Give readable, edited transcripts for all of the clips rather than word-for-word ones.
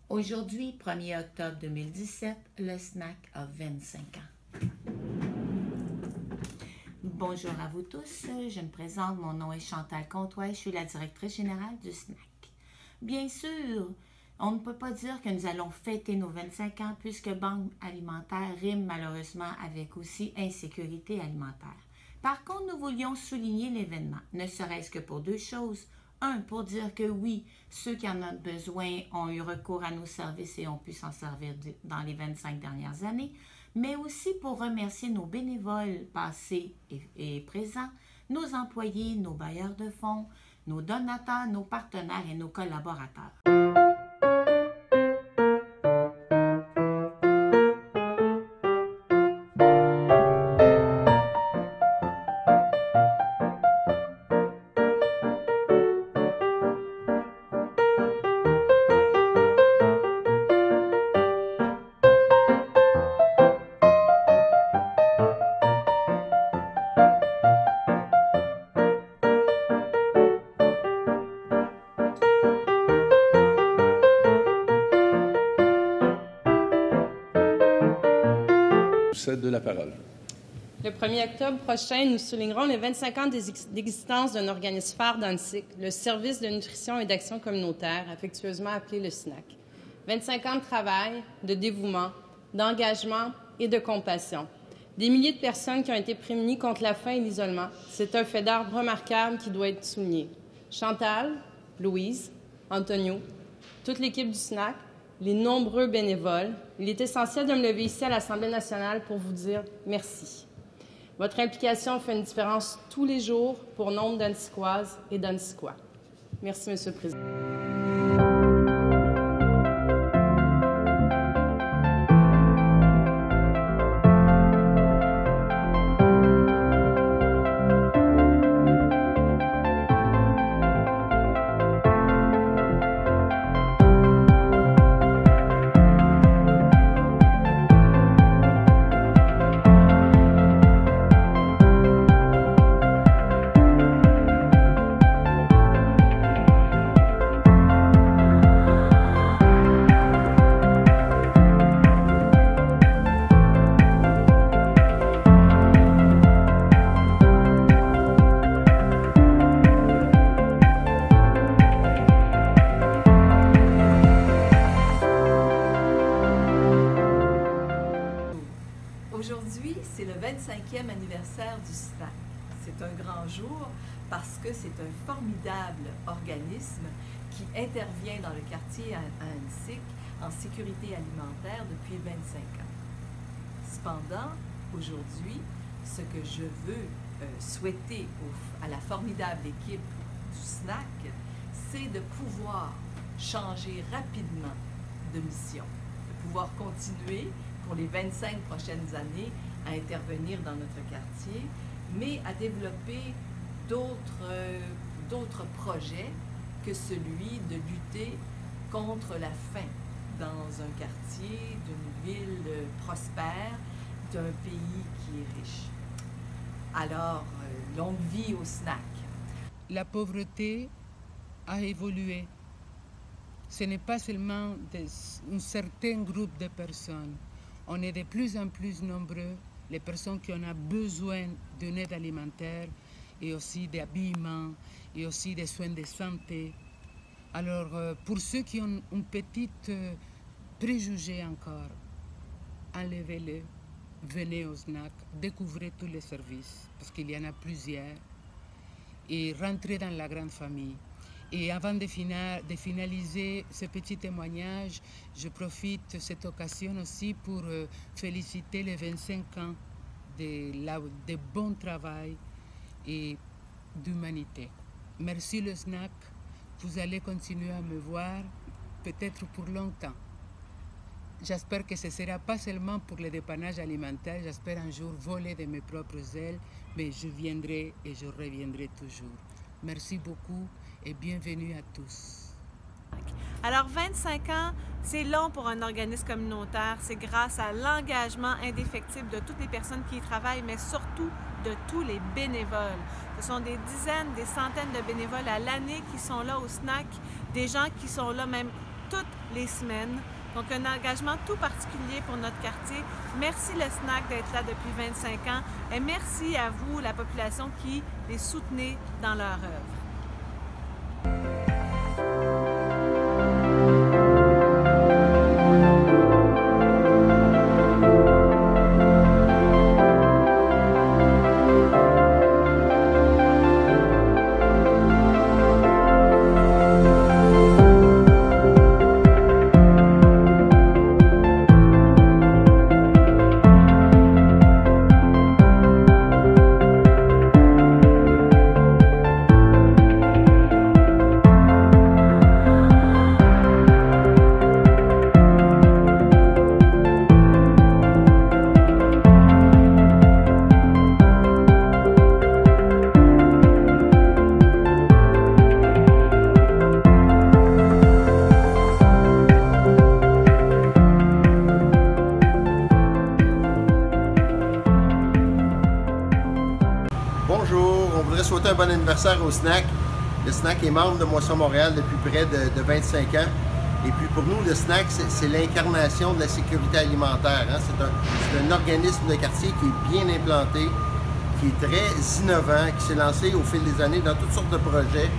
Aujourd'hui, 1er octobre 2017, le SNAC a 25 ans. Bonjour à vous tous, je me présente, mon nom est Chantal Comtois, je suis la directrice générale du SNAC. Bien sûr, on ne peut pas dire que nous allons fêter nos 25 ans puisque banque alimentaire rime malheureusement avec aussi insécurité alimentaire. Par contre, nous voulions souligner l'événement, ne serait-ce que pour deux choses. Un, pour dire que oui, ceux qui en ont besoin ont eu recours à nos services et ont pu s'en servir dans les 25 dernières années, mais aussi pour remercier nos bénévoles passés et présents, nos employés, nos bailleurs de fonds, nos donateurs, nos partenaires et nos collaborateurs. De la parole. Le 1er octobre prochain, nous soulignerons les 25 ans d'existence d'un organisme phare d'Annecy, le Service de nutrition et d'action communautaire, affectueusement appelé le SNAC. 25 ans de travail, de dévouement, d'engagement et de compassion. Des milliers de personnes qui ont été prémunies contre la faim et l'isolement. C'est un fait d'art remarquable qui doit être souligné. Chantal, Louise, Antonio, toute l'équipe du SNAC, les nombreux bénévoles, il est essentiel de me lever ici à l'Assemblée nationale pour vous dire merci. Votre implication fait une différence tous les jours pour nombre d'Annecycoises et d'Annecycois. Merci, Monsieur le Président. Aujourd'hui, c'est le 25e anniversaire du SNAC. C'est un grand jour parce que c'est un formidable organisme qui intervient dans le quartier à Annecy en sécurité alimentaire depuis 25 ans. Cependant, aujourd'hui, ce que je veux souhaiter à la formidable équipe du SNAC, c'est de pouvoir changer rapidement de mission, de pouvoir continuer pour les 25 prochaines années à intervenir dans notre quartier, mais à développer d'autres projets que celui de lutter contre la faim dans un quartier, d'une ville prospère, d'un pays qui est riche. Alors, longue vie au SNAC. La pauvreté a évolué. Ce n'est pas seulement un certain groupe de personnes. On est de plus en plus nombreux, les personnes qui ont besoin d'une aide alimentaire et aussi d'habillement et aussi des soins de santé. Alors, pour ceux qui ont une petite préjugé encore, enlevez-le, venez au SNAC, découvrez tous les services, parce qu'il y en a plusieurs, et rentrez dans la grande famille. Et avant de finaliser ce petit témoignage, je profite de cette occasion aussi pour féliciter les 25 ans de bon travail et d'humanité. Merci le SNAC, vous allez continuer à me voir, peut-être pour longtemps. J'espère que ce ne sera pas seulement pour le dépannage alimentaire, j'espère un jour voler de mes propres ailes, mais je viendrai et je reviendrai toujours. Merci beaucoup et bienvenue à tous. Alors 25 ans, c'est long pour un organisme communautaire. C'est grâce à l'engagement indéfectible de toutes les personnes qui y travaillent, mais surtout de tous les bénévoles. Ce sont des dizaines, des centaines de bénévoles à l'année qui sont là au SNAC, des gens qui sont là même toutes les semaines. Donc, un engagement tout particulier pour notre quartier. Merci le snack d'être là depuis 25 ans et merci à vous, la population, qui les soutenez dans leur œuvre. Bonjour, on voudrait souhaiter un bon anniversaire au snack. Le snack est membre de Moisson Montréal depuis près de 25 ans. Et puis pour nous, le snack, c'est l'incarnation de la sécurité alimentaire. Hein? C'est un organisme de quartier qui est bien implanté, qui est très innovant, qui s'est lancé au fil des années dans toutes sortes de projets,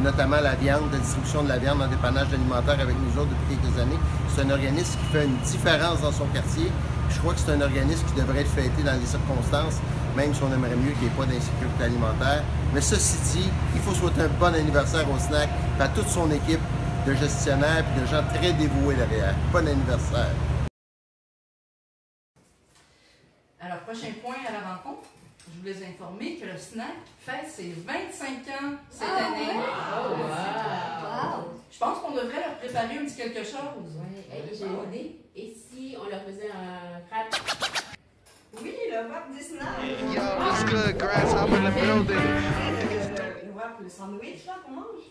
notamment la viande, la distribution de la viande en dépannage alimentaire avec nous autres depuis quelques années. C'est un organisme qui fait une différence dans son quartier. Je crois que c'est un organisme qui devrait être fêté dans les circonstances, même si on aimerait mieux qu'il n'y ait pas d'insécurité alimentaire. Mais ceci dit, il faut souhaiter un bon anniversaire au snack à toute son équipe de gestionnaires et de gens très dévoués derrière. Bon anniversaire! Alors, prochain point à la rencontre, je voulais informer que le snack fête ses 25 ans cette année. Wow. Je pense qu'on devrait leur préparer un petit quelque chose. Oui, j'ai une idée. Et si on leur faisait un crêpe? Oui, le wrap du snack. Yo, what's good? Grasshopper in the building. Le wrap, le sandwich là qu'on mange.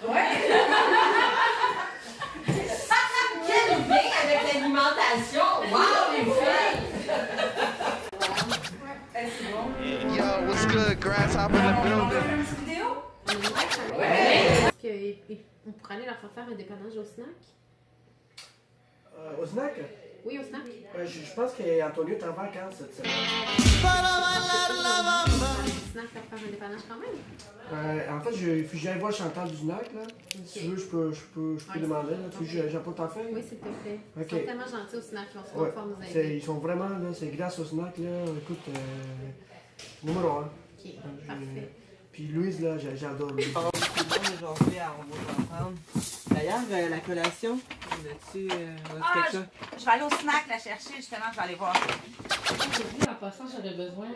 Ouais. Quel lien avec l'alimentation! Wow, les filles! C'est bon. Yo, what's good? Grasshopper in the On va building. faire une petite vidéo? Est-ce qu'on pourrait aller leur faire un dépannage au snack? Au snack? Oui, au snack. Je pense qu'Antonio travaille quand cette semaine? Snack leur faire un dépannage quand même? En fait, il faut que j'aille voir le chanteur du snack. Là. Si tu veux, je peux demander. Là. J'ai pas tant fait. Oui, s'il te plaît. Ok. Ils sont tellement gentils au snack, ils vont Ouais. pouvoir nous aider. Ils sont vraiment, là, c'est grâce au snack, là, écoute, numéro 1. Ok, parfait. Puis Louise, là, j'adore Louise. Aujourd'hui, on va prendre. D'ailleurs, la collation, là-dessus, quelque chose. Je vais aller au snack la chercher, justement, je vais aller voir. En passant, j'aurais besoin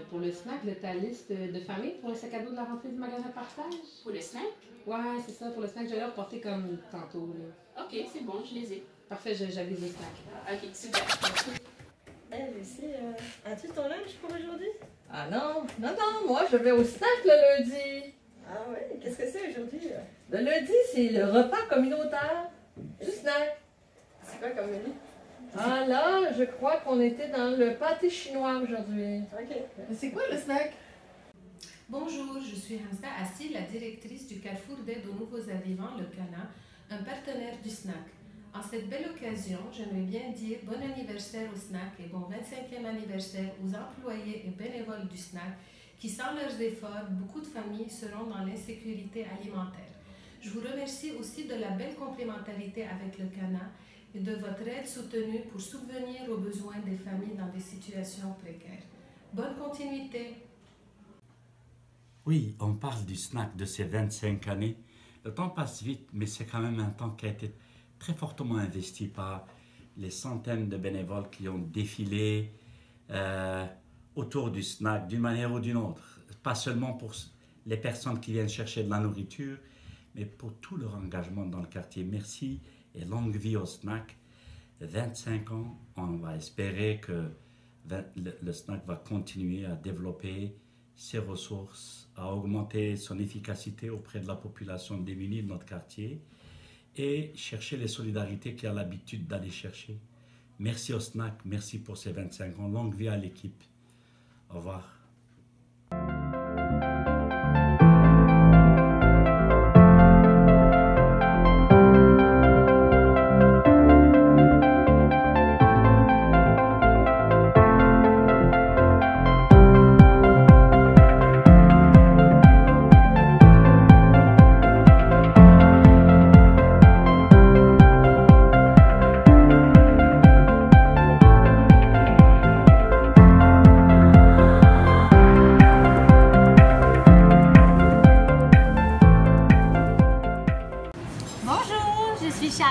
pour le snack de ta liste de famille pour le sac à dos de la rentrée du magasin Partage. Pour le snack? Ouais, c'est ça, pour le snack, j'allais reporter comme tantôt. Là. Ok, c'est bon, je les ai. Parfait, j'avise le snack. Ok, super. Merci. Hey, Lucie, as-tu ton lunch pour aujourd'hui? Ah non, moi je vais au snack le lundi. Ah oui, qu'est-ce que c'est aujourd'hui? Le lundi, c'est le repas communautaire du snack. C'est quoi comme menu? Ah là, je crois qu'on était dans le pâté chinois aujourd'hui. Ok. Mais c'est quoi le snack? Bonjour, je suis Hamza Assi, la directrice du Carrefour d'aide aux nouveaux arrivants, le CANA, un partenaire du snack. En cette belle occasion, j'aimerais bien dire bon anniversaire au snack et bon 25e anniversaire aux employés et bénévoles du snack qui, sans leurs efforts, beaucoup de familles seront dans l'insécurité alimentaire. Je vous remercie aussi de la belle complémentarité avec le CANA et de votre aide soutenue pour subvenir aux besoins des familles dans des situations précaires. Bonne continuité! Oui, on parle du snack de ces 25 années. Le temps passe vite, mais c'est quand même un temps qui a été très fortement investi par les centaines de bénévoles qui ont défilé autour du snack d'une manière ou d'une autre. Pas seulement pour les personnes qui viennent chercher de la nourriture, mais pour tout leur engagement dans le quartier. Merci et longue vie au snack. 25 ans, on va espérer que le snack va continuer à développer ses ressources, à augmenter son efficacité auprès de la population démunie de notre quartier et chercher les solidarités qu'il a l'habitude d'aller chercher. Merci au snack, merci pour ces 25 ans. Longue vie à l'équipe. Au revoir.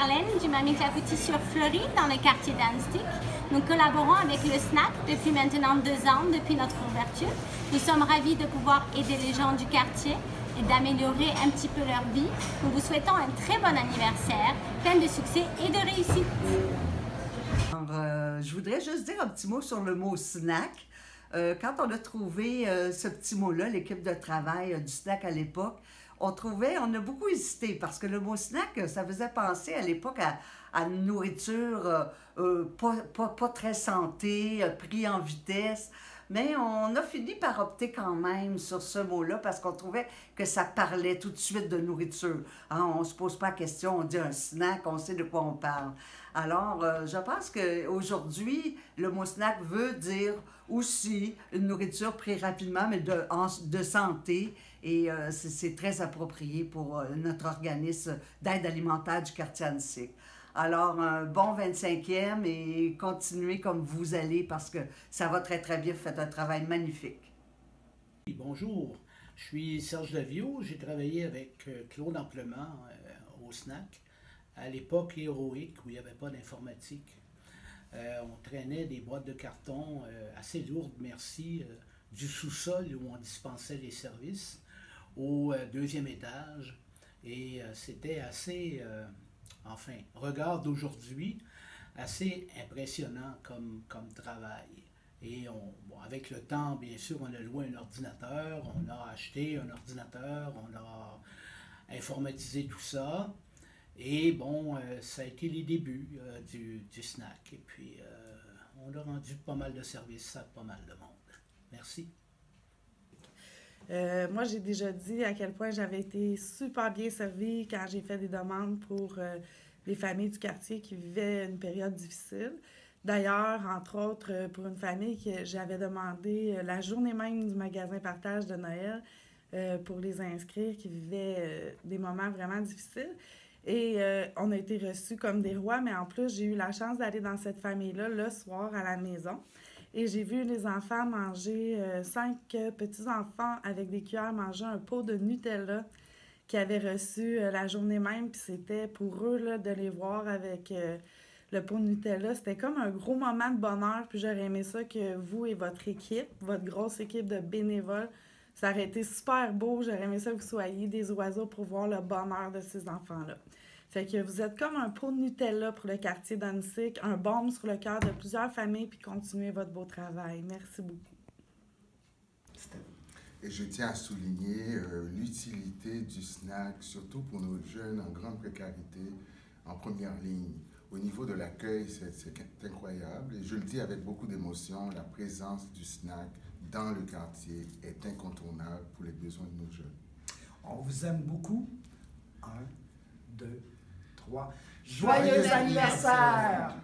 Marlène du Mamie Clafoutis sur Fleury, dans le quartier d'Annecy. Nous collaborons avec le SNAC depuis maintenant 2 ans, depuis notre ouverture. Nous sommes ravis de pouvoir aider les gens du quartier et d'améliorer un petit peu leur vie. Nous vous souhaitons un très bon anniversaire, plein de succès et de réussite. Alors, je voudrais juste dire un petit mot sur le mot snack. Quand on a trouvé ce petit mot-là, l'équipe de travail du SNAC à l'époque, on a beaucoup hésité parce que le mot snack, ça faisait penser à l'époque à une nourriture pas très santé, pris en vitesse. Mais on a fini par opter quand même sur ce mot-là parce qu'on trouvait que ça parlait tout de suite de nourriture. Hein, on ne se pose pas la question, on dit un snack, on sait de quoi on parle. Alors, je pense qu'aujourd'hui, le mot snack veut dire aussi une nourriture prise rapidement, mais de santé. Et c'est très approprié pour notre organisme d'aide alimentaire du quartier Annecy. Alors, un bon 25e et continuez comme vous allez parce que ça va très, très bien. Vous faites un travail magnifique. Bonjour, je suis Serge Davio. J'ai travaillé avec Claude Amplement au SNAC à l'époque héroïque où il n'y avait pas d'informatique. On traînait des boîtes de carton assez lourdes, merci, du sous-sol où on dispensait les services au 2e étage. Et c'était assez... Enfin, regard d'aujourd'hui, assez impressionnant comme travail. Et avec le temps, bien sûr, on a loué un ordinateur, on a acheté un ordinateur, on a informatisé tout ça. Et bon, ça a été les débuts du SNAC. Et puis, on a rendu pas mal de services à pas mal de monde. Merci. Moi, j'ai déjà dit à quel point j'avais été super bien servie quand j'ai fait des demandes pour les familles du quartier qui vivaient une période difficile. D'ailleurs, entre autres, pour une famille que j'avais demandé la journée même du magasin partage de Noël pour les inscrire qui vivaient des moments vraiment difficiles. Et on a été reçus comme des rois, mais en plus, j'ai eu la chance d'aller dans cette famille-là le soir à la maison. Et j'ai vu les enfants manger, 5 petits-enfants avec des cuillères manger un pot de Nutella qu'ils avaient reçu la journée même. Puis c'était pour eux là, de les voir avec le pot de Nutella. C'était comme un gros moment de bonheur. Puis j'aurais aimé ça que vous et votre équipe, votre grosse équipe de bénévoles, ça aurait été super beau. J'aurais aimé ça que vous soyez des oiseaux pour voir le bonheur de ces enfants-là. Fait que vous êtes comme un pot de Nutella pour le quartier d'Annecy, un baume sur le cœur de plusieurs familles, puis continuez votre beau travail. Merci beaucoup. Et je tiens à souligner l'utilité du SNAC, surtout pour nos jeunes en grande précarité, en première ligne. Au niveau de l'accueil, c'est incroyable. Et je le dis avec beaucoup d'émotion, la présence du SNAC dans le quartier est incontournable pour les besoins de nos jeunes. On vous aime beaucoup. 1, 2, 3. Joyeux anniversaire!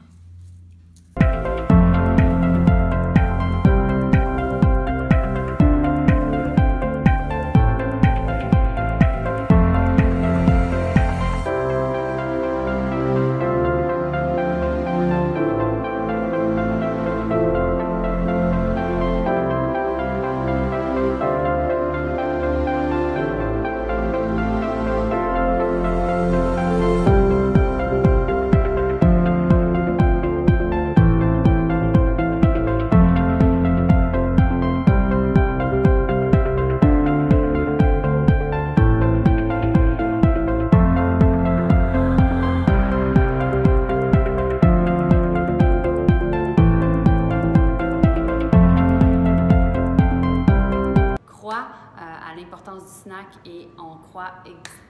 Et on croit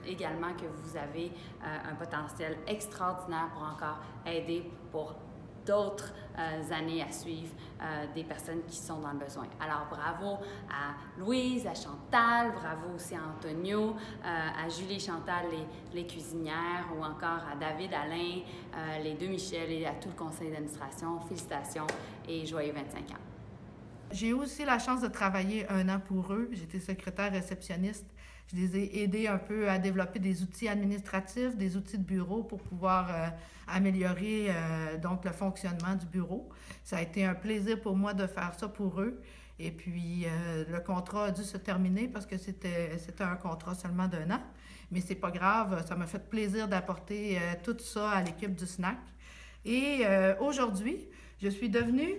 également que vous avez un potentiel extraordinaire pour encore aider pour d'autres années à suivre des personnes qui sont dans le besoin. Alors bravo à Louise, à Chantal, bravo aussi à Antonio, à Julie et Chantal, les cuisinières, ou encore à David, Alain, les deux Michel et à tout le conseil d'administration. Félicitations et joyeux 25 ans. J'ai eu aussi la chance de travailler 1 an pour eux. J'étais secrétaire réceptionniste. Je les ai aidés un peu à développer des outils administratifs, des outils de bureau pour pouvoir améliorer donc le fonctionnement du bureau. Ça a été un plaisir pour moi de faire ça pour eux. Et puis, le contrat a dû se terminer parce que c'était un contrat seulement d'1 an. Mais c'est pas grave, ça m'a fait plaisir d'apporter tout ça à l'équipe du SNAC. Et aujourd'hui, je suis devenue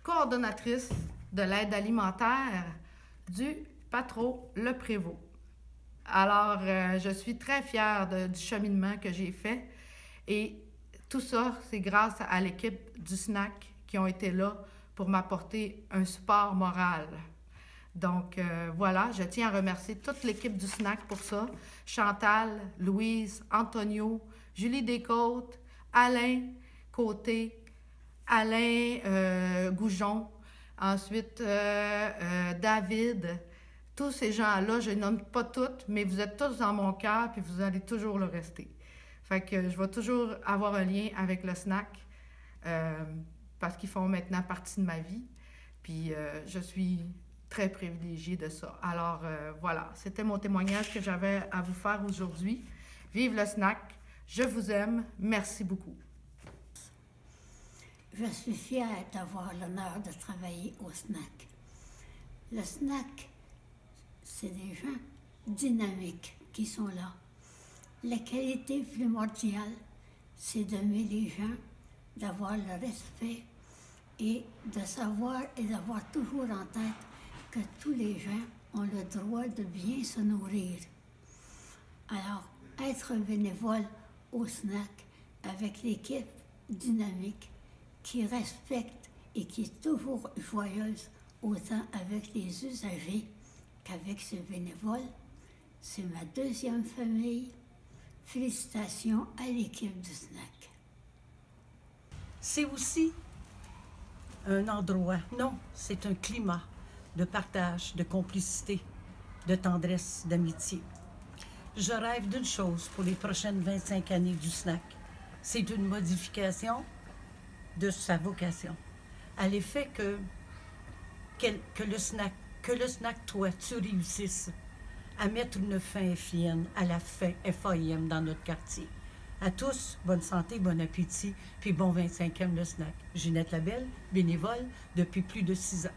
coordonnatrice de l'aide alimentaire du Patro Le Prévost. Alors, je suis très fière du cheminement que j'ai fait. Et tout ça, c'est grâce à l'équipe du SNAC qui ont été là pour m'apporter un support moral. Donc, voilà, je tiens à remercier toute l'équipe du SNAC pour ça. Chantal, Louise, Antonio, Julie Descôtes, Alain Côté, Alain Goujon, ensuite David. Tous ces gens-là, je ne nomme pas toutes, mais vous êtes tous dans mon cœur, puis vous allez toujours le rester. Fait que je vais toujours avoir un lien avec le SNAC, parce qu'ils font maintenant partie de ma vie. Puis je suis très privilégiée de ça. Alors voilà, c'était mon témoignage que j'avais à vous faire aujourd'hui. Vive le SNAC, je vous aime, merci beaucoup. Je suis fière d'avoir l'honneur de travailler au SNAC. Le SNAC, c'est des gens dynamiques qui sont là. La qualité primordiale, c'est d'aimer les gens, d'avoir le respect et de savoir et d'avoir toujours en tête que tous les gens ont le droit de bien se nourrir. Alors, être bénévole au SNAC avec l'équipe dynamique qui respecte et qui est toujours joyeuse autant avec les usagers qu'avec ses bénévoles, c'est ma deuxième famille. Félicitations à l'équipe du SNAC. C'est aussi un endroit, non, c'est un climat de partage, de complicité, de tendresse, d'amitié. Je rêve d'une chose pour les prochaines 25 années du SNAC. C'est une modification de sa vocation, à l'effet que le SNAC, toi, tu réussisses à mettre une fin FIN à la fin FAIM dans notre quartier. À tous, bonne santé, bon appétit, puis bon 25e le SNAC. Ginette Labelle, bénévole depuis plus de 6 ans.